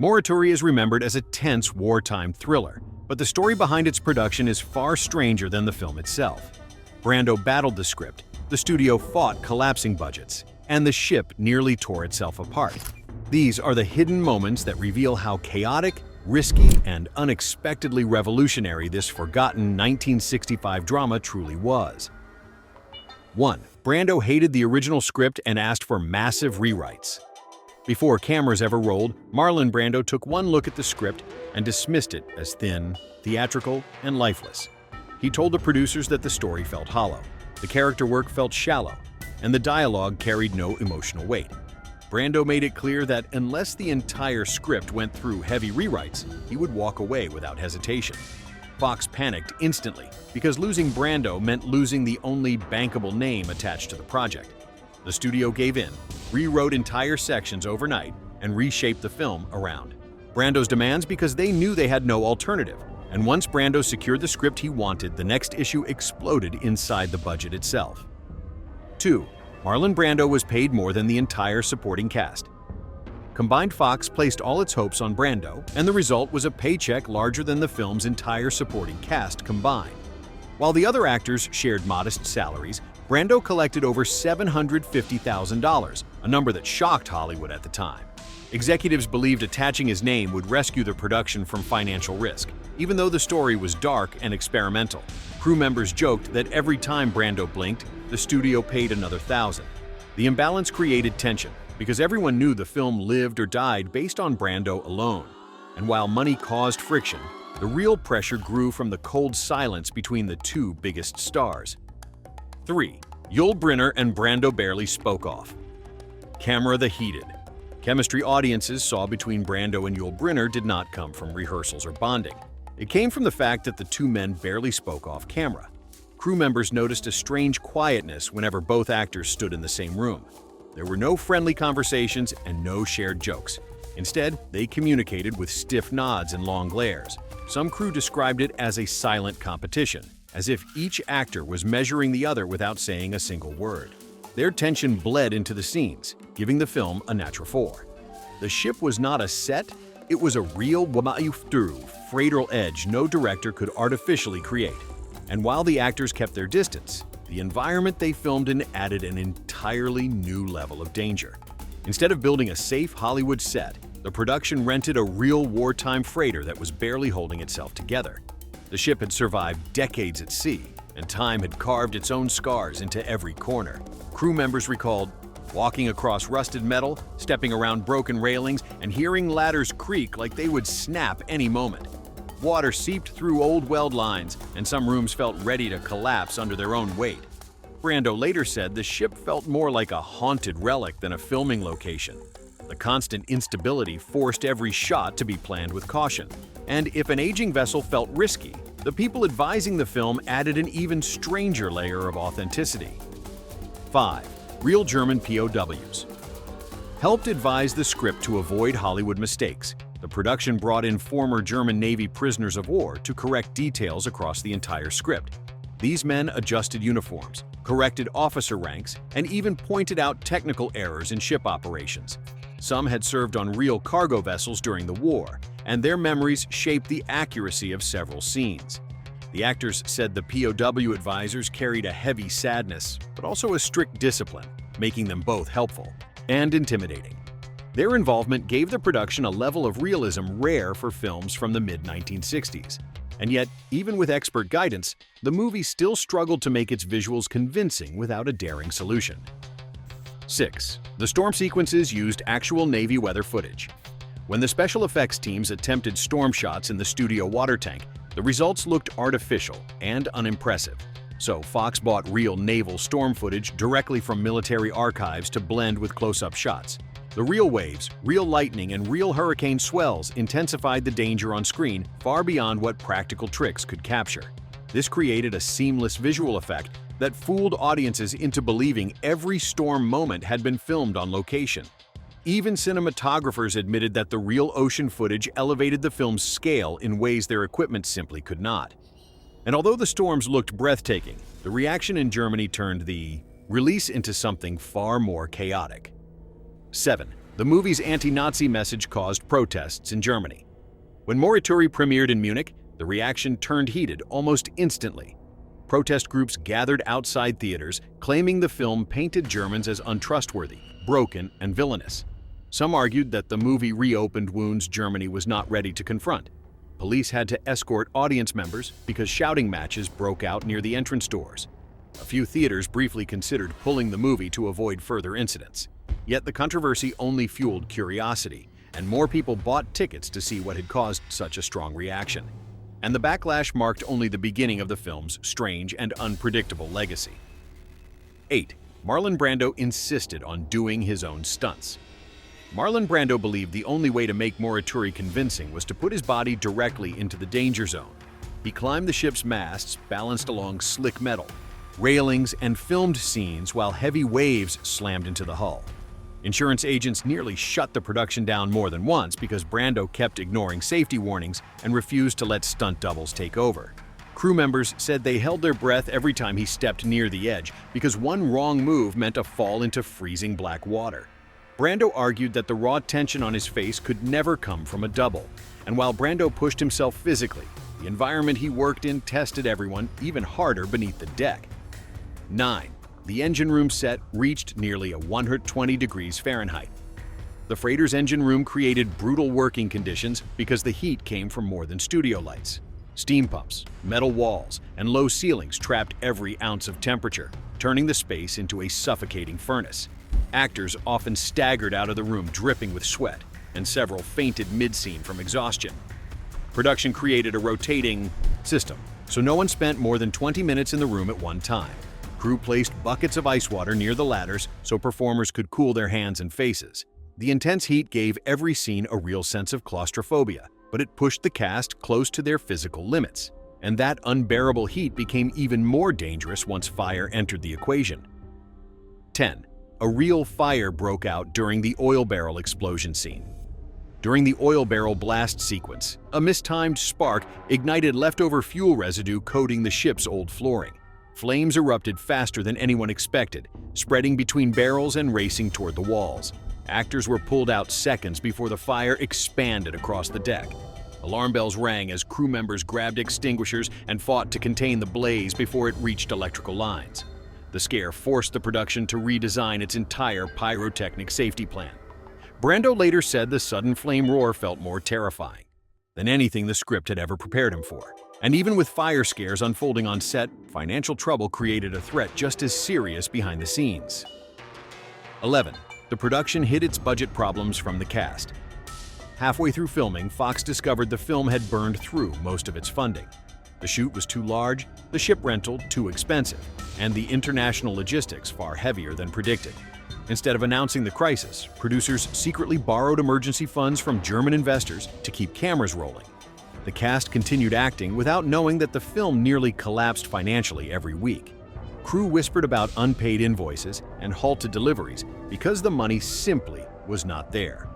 Morituri is remembered as a tense wartime thriller, but the story behind its production is far stranger than the film itself. Brando battled the script, the studio fought collapsing budgets, and the ship nearly tore itself apart. These are the hidden moments that reveal how chaotic, risky, and unexpectedly revolutionary this forgotten 1965 drama truly was. 1. Brando hated the original script and asked for massive rewrites. Before cameras ever rolled, Marlon Brando took one look at the script and dismissed it as thin, theatrical, and lifeless. He told the producers that the story felt hollow, the character work felt shallow, and the dialogue carried no emotional weight. Brando made it clear that unless the entire script went through heavy rewrites, he would walk away without hesitation. Fox panicked instantly because losing Brando meant losing the only bankable name attached to the project. The studio gave in, rewrote entire sections overnight, and reshaped the film around Brando's demands because they knew they had no alternative. And once Brando secured the script he wanted, the next issue exploded inside the budget itself. 2. Marlon Brando was paid more than the entire supporting cast. Combined Fox placed all its hopes on Brando, and the result was a paycheck larger than the film's entire supporting cast combined. While the other actors shared modest salaries, Brando collected over $750,000, a number that shocked Hollywood at the time. Executives believed attaching his name would rescue the production from financial risk, even though the story was dark and experimental. Crew members joked that every time Brando blinked, the studio paid another $1,000. The imbalance created tension, because everyone knew the film lived or died based on Brando alone. And while money caused friction, the real pressure grew from the cold silence between the two biggest stars. 3. Yul Brynner and Brando barely spoke off. Camera the heated. Chemistry audiences saw between Brando and Yul Brynner did not come from rehearsals or bonding. It came from the fact that the two men barely spoke off camera. Crew members noticed a strange quietness whenever both actors stood in the same room. There were no friendly conversations and no shared jokes. Instead, they communicated with stiff nods and long glares. Some crew described it as a silent competition, as if each actor was measuring the other without saying a single word. Their tension bled into the scenes, giving the film a natural 4. The ship was not a set, it was a real freighter edge no director could artificially create. And while the actors kept their distance, the environment they filmed in added an entirely new level of danger. Instead of building a safe Hollywood set, the production rented a real wartime freighter that was barely holding itself together. The ship had survived decades at sea, and time had carved its own scars into every corner. Crew members recalled walking across rusted metal, stepping around broken railings, and hearing ladders creak like they would snap any moment. Water seeped through old weld lines, and some rooms felt ready to collapse under their own weight. Brando later said the ship felt more like a haunted relic than a filming location. The constant instability forced every shot to be planned with caution. And if an aging vessel felt risky, the people advising the film added an even stranger layer of authenticity. 5. Real German POWs. Helped advise the script to avoid Hollywood mistakes. The production brought in former German Navy prisoners of war to correct details across the entire script. These men adjusted uniforms, corrected officer ranks, and even pointed out technical errors in ship operations. Some had served on real cargo vessels during the war, and their memories shaped the accuracy of several scenes. The actors said the POW advisors carried a heavy sadness, but also a strict discipline, making them both helpful and intimidating. Their involvement gave the production a level of realism rare for films from the mid-1960s. And yet, even with expert guidance, the movie still struggled to make its visuals convincing without a daring solution. 6. The storm sequences used actual Navy weather footage. When the special effects teams attempted storm shots in the studio water tank, the results looked artificial and unimpressive. So Fox bought real naval storm footage directly from military archives to blend with close-up shots. The real waves, real lightning, and real hurricane swells intensified the danger on screen far beyond what practical tricks could capture. This created a seamless visual effect that fooled audiences into believing every storm moment had been filmed on location. Even cinematographers admitted that the real ocean footage elevated the film's scale in ways their equipment simply could not. And although the storms looked breathtaking, the reaction in Germany turned the release into something far more chaotic. 7. The movie's anti-Nazi message caused protests in Germany. When Morituri premiered in Munich, the reaction turned heated almost instantly. Protest groups gathered outside theaters, claiming the film painted Germans as untrustworthy, broken, and villainous. Some argued that the movie reopened wounds Germany was not ready to confront. Police had to escort audience members because shouting matches broke out near the entrance doors. A few theaters briefly considered pulling the movie to avoid further incidents. Yet the controversy only fueled curiosity, and more people bought tickets to see what had caused such a strong reaction. And the backlash marked only the beginning of the film's strange and unpredictable legacy. 8. Marlon Brando insisted on doing his own stunts. Marlon Brando believed the only way to make Morituri convincing was to put his body directly into the danger zone. He climbed the ship's masts, balanced along slick metal, railings, and filmed scenes while heavy waves slammed into the hull. Insurance agents nearly shut the production down more than once because Brando kept ignoring safety warnings and refused to let stunt doubles take over. Crew members said they held their breath every time he stepped near the edge because one wrong move meant a fall into freezing black water. Brando argued that the raw tension on his face could never come from a double, and while Brando pushed himself physically, the environment he worked in tested everyone even harder beneath the deck. 9. The engine room set reached nearly 120 degrees Fahrenheit. The freighter's engine room created brutal working conditions because the heat came from more than studio lights. Steam pumps, metal walls, and low ceilings trapped every ounce of temperature, turning the space into a suffocating furnace. Actors often staggered out of the room dripping with sweat, and several fainted mid-scene from exhaustion. Production created a rotating system, so no one spent more than 20 minutes in the room at one time. Crew placed buckets of ice water near the ladders so performers could cool their hands and faces. The intense heat gave every scene a real sense of claustrophobia, but it pushed the cast close to their physical limits. And that unbearable heat became even more dangerous once fire entered the equation. 10. A real fire broke out during the oil barrel explosion scene. During the oil barrel blast sequence, a mistimed spark ignited leftover fuel residue coating the ship's old flooring. Flames erupted faster than anyone expected, spreading between barrels and racing toward the walls. Actors were pulled out seconds before the fire expanded across the deck. Alarm bells rang as crew members grabbed extinguishers and fought to contain the blaze before it reached electrical lines. The scare forced the production to redesign its entire pyrotechnic safety plan. Brando later said the sudden flame roar felt more terrifying than anything the script had ever prepared him for. And even with fire scares unfolding on set, financial trouble created a threat just as serious behind the scenes. 11. The production hid its budget problems from the cast. Halfway through filming, Fox discovered the film had burned through most of its funding. The shoot was too large, the ship rental too expensive, and the international logistics far heavier than predicted. Instead of announcing the crisis, producers secretly borrowed emergency funds from German investors to keep cameras rolling. The cast continued acting without knowing that the film nearly collapsed financially every week. Crew whispered about unpaid invoices and halted deliveries because the money simply was not there.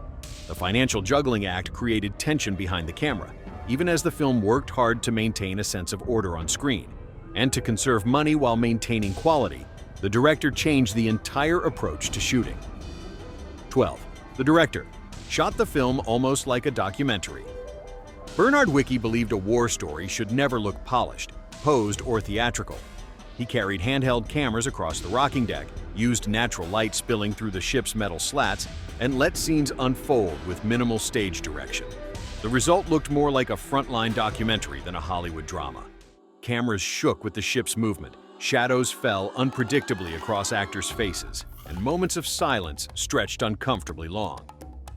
The financial juggling act created tension behind the camera, even as the film worked hard to maintain a sense of order on screen. And to conserve money while maintaining quality, the director changed the entire approach to shooting. 12. The director shot the film almost like a documentary. Bernard Wicki believed a war story should never look polished, posed, or theatrical. He carried handheld cameras across the rocking deck, used natural light spilling through the ship's metal slats, and let scenes unfold with minimal stage direction. The result looked more like a frontline documentary than a Hollywood drama. Cameras shook with the ship's movement, shadows fell unpredictably across actors' faces, and moments of silence stretched uncomfortably long.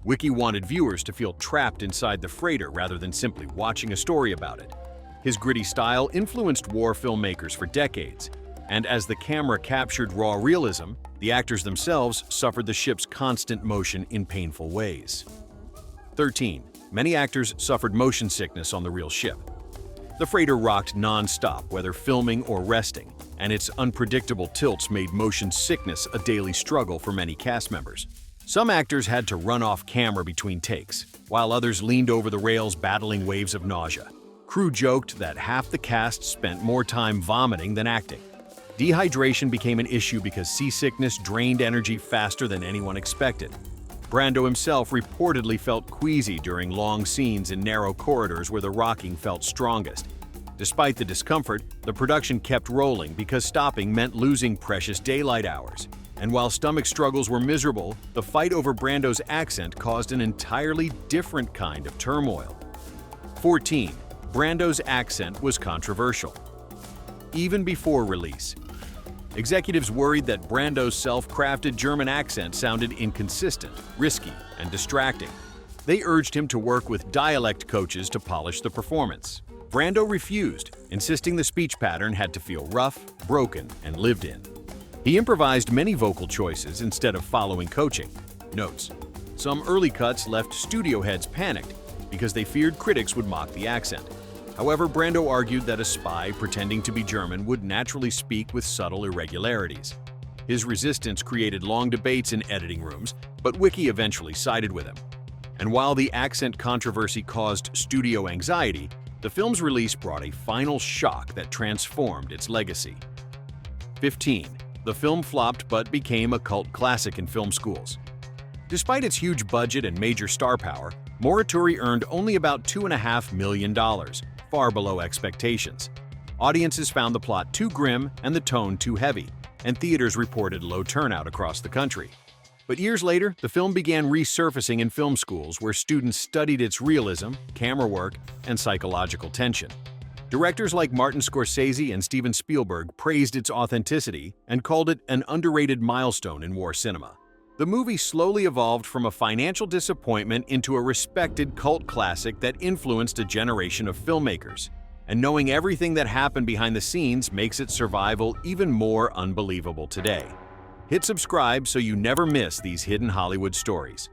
Wicki wanted viewers to feel trapped inside the freighter rather than simply watching a story about it. His gritty style influenced war filmmakers for decades, and as the camera captured raw realism, the actors themselves suffered the ship's constant motion in painful ways. 13. Many actors suffered motion sickness on the real ship. The freighter rocked non-stop, whether filming or resting, and its unpredictable tilts made motion sickness a daily struggle for many cast members. Some actors had to run off camera between takes, while others leaned over the rails battling waves of nausea. Crew joked that half the cast spent more time vomiting than acting. Dehydration became an issue because seasickness drained energy faster than anyone expected. Brando himself reportedly felt queasy during long scenes in narrow corridors where the rocking felt strongest. Despite the discomfort, the production kept rolling because stopping meant losing precious daylight hours. And while stomach struggles were miserable, the fight over Brando's accent caused an entirely different kind of turmoil. 14. Brando's accent was controversial. Even before release, executives worried that Brando's self-crafted German accent sounded inconsistent, risky, and distracting. They urged him to work with dialect coaches to polish the performance. Brando refused, insisting the speech pattern had to feel rough, broken, and lived in. He improvised many vocal choices instead of following coaching. Notes: some early cuts left studio heads panicked because they feared critics would mock the accent. However, Brando argued that a spy pretending to be German would naturally speak with subtle irregularities. His resistance created long debates in editing rooms, but Wiki eventually sided with him. And while the accent controversy caused studio anxiety, the film's release brought a final shock that transformed its legacy. 15. The film flopped but became a cult classic in film schools. Despite its huge budget and major star power, Morituri earned only about $2.5 million, far below expectations. Audiences found the plot too grim and the tone too heavy, and theaters reported low turnout across the country. But years later, the film began resurfacing in film schools where students studied its realism, camera work, and psychological tension. Directors like Martin Scorsese and Steven Spielberg praised its authenticity and called it an underrated milestone in war cinema. The movie slowly evolved from a financial disappointment into a respected cult classic that influenced a generation of filmmakers. And knowing everything that happened behind the scenes makes its survival even more unbelievable today. Hit subscribe so you never miss these hidden Hollywood stories.